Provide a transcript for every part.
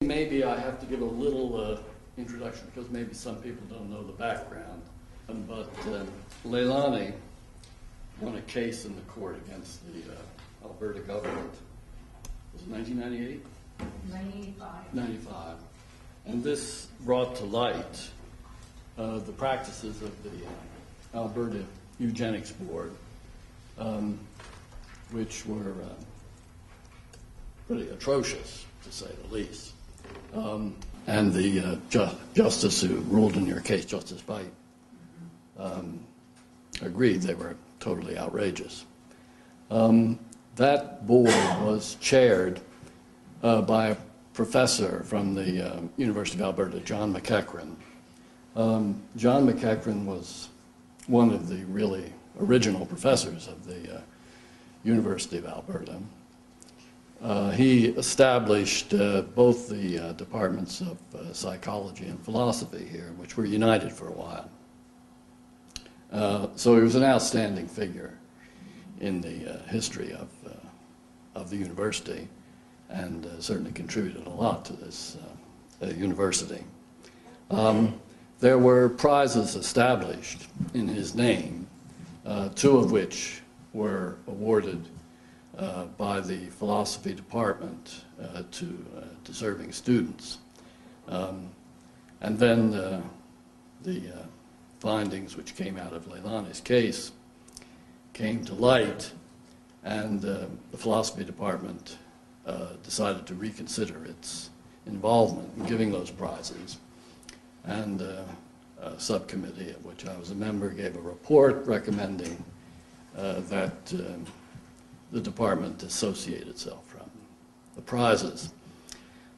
maybe I have to give a little introduction because maybe some people don't know the background. But Leilani won a case in the court against the Alberta government. Was it 1998? 95. 95. And this brought to light the practices of the Alberta Eugenics Board, which were pretty atrocious, to say the least. And the justice who ruled in your case, Justice Byte, agreed they were totally outrageous. That board was chaired by a professor from the University of Alberta, John MacEachran. John MacEachran was one of the really original professors of the University of Alberta. He established both the departments of psychology and philosophy here, which were united for a while. So he was an outstanding figure in the history of the university, and certainly contributed a lot to this university. There were prizes established in his name, two of which were awarded by the philosophy department to deserving students. And then the findings which came out of Leilani's case came to light, and the philosophy department decided to reconsider its involvement in giving those prizes. And a subcommittee of which I was a member gave a report recommending that the department dissociate itself from the prizes.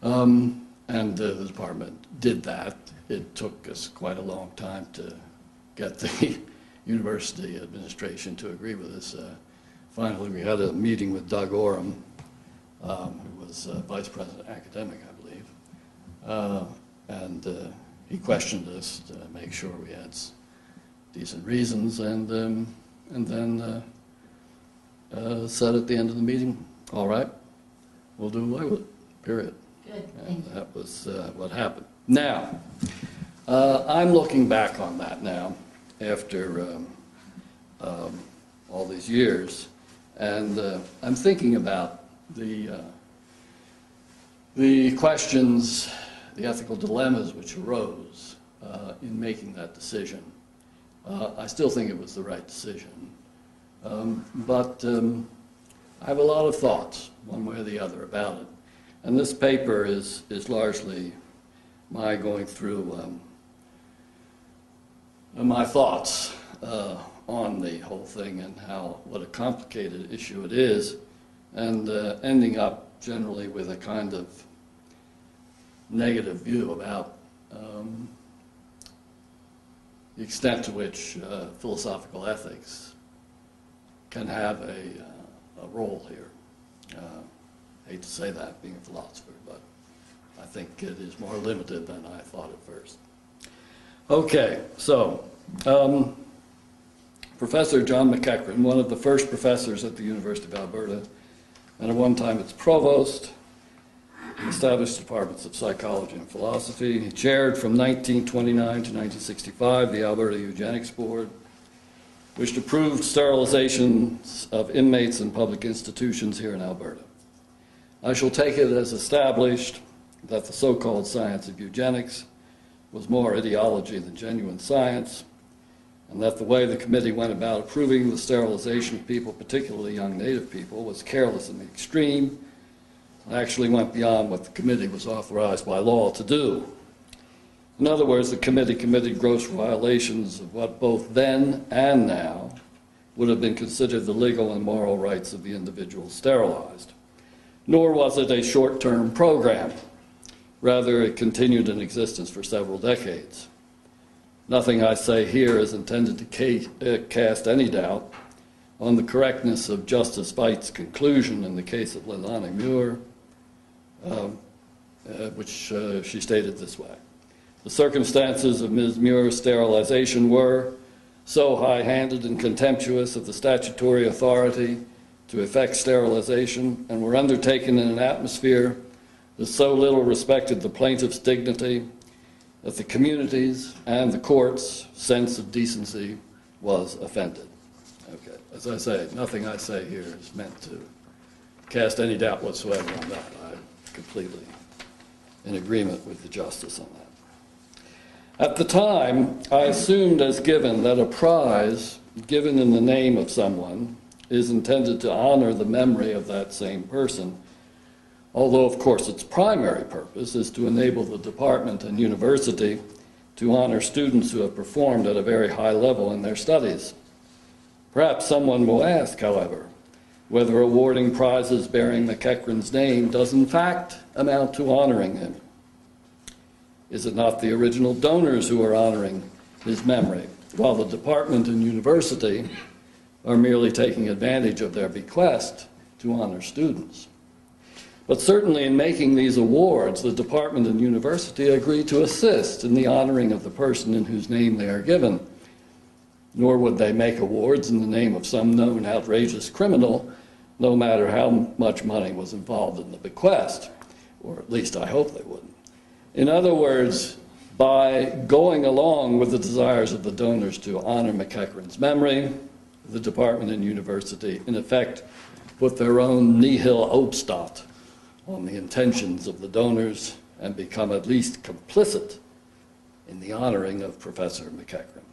And the department did that. It took us quite a long time to get the university administration to agree with us. Finally, we had a meeting with Doug Oram, who was vice president academic, I believe, and he questioned us to make sure we had decent reasons, and then said at the end of the meeting, all right, we'll do away with it, period. Good. And that was what happened. Now, I'm looking back on that now after all these years, and I'm thinking about the questions, the ethical dilemmas which arose in making that decision. I still think it was the right decision, but I have a lot of thoughts, one way or the other, about it. And this paper is largely my going through my thoughts on the whole thing and what a complicated issue it is, and ending up generally with a kind of negative view about the extent to which philosophical ethics can have a role here. I hate to say that, being a philosopher, but I think it is more limited than I thought at first. Okay, so Professor John MacEachran, one of the first professors at the University of Alberta, and at one time its provost, established departments of psychology and philosophy. He chaired from 1929 to 1965 the Alberta Eugenics Board, which approved sterilizations of inmates in public institutions here in Alberta. I shall take it as established that the so-called science of eugenics was more ideology than genuine science, and that the way the committee went about approving the sterilization of people, particularly young Native people, was careless in the extreme, and actually went beyond what the committee was authorized by law to do. In other words, the committee committed gross violations of what both then and now would have been considered the legal and moral rights of the individuals sterilized. Nor was it a short-term program. Rather, it continued in existence for several decades. Nothing I say here is intended to cast any doubt on the correctness of Justice Byte's conclusion in the case of Leilani Muir, which she stated this way. The circumstances of Ms. Muir's sterilization were so high-handed and contemptuous of the statutory authority to effect sterilization, and were undertaken in an atmosphere so little respected the plaintiff's dignity that the community's and the court's sense of decency was offended. Okay, as I say, nothing I say here is meant to cast any doubt whatsoever on that. I'm completely in agreement with the justice on that. At the time, I assumed as given that a prize given in the name of someone is intended to honor the memory of that same person, although of course its primary purpose is to enable the department and university to honor students who have performed at a very high level in their studies. Perhaps someone will ask, however, whether awarding prizes bearing MacEachran's name does in fact amount to honoring him. Is it not the original donors who are honoring his memory, while the department and university are merely taking advantage of their bequest to honor students? But certainly in making these awards, the department and university agree to assist in the honoring of the person in whose name they are given. Nor would they make awards in the name of some known outrageous criminal, no matter how much money was involved in the bequest, or at least I hope they wouldn't. In other words, by going along with the desires of the donors to honor MacEachran's memory, the department and university, in effect, put their own nihil obstat on the intentions of the donors and become at least complicit in the honoring of Professor MacEachran.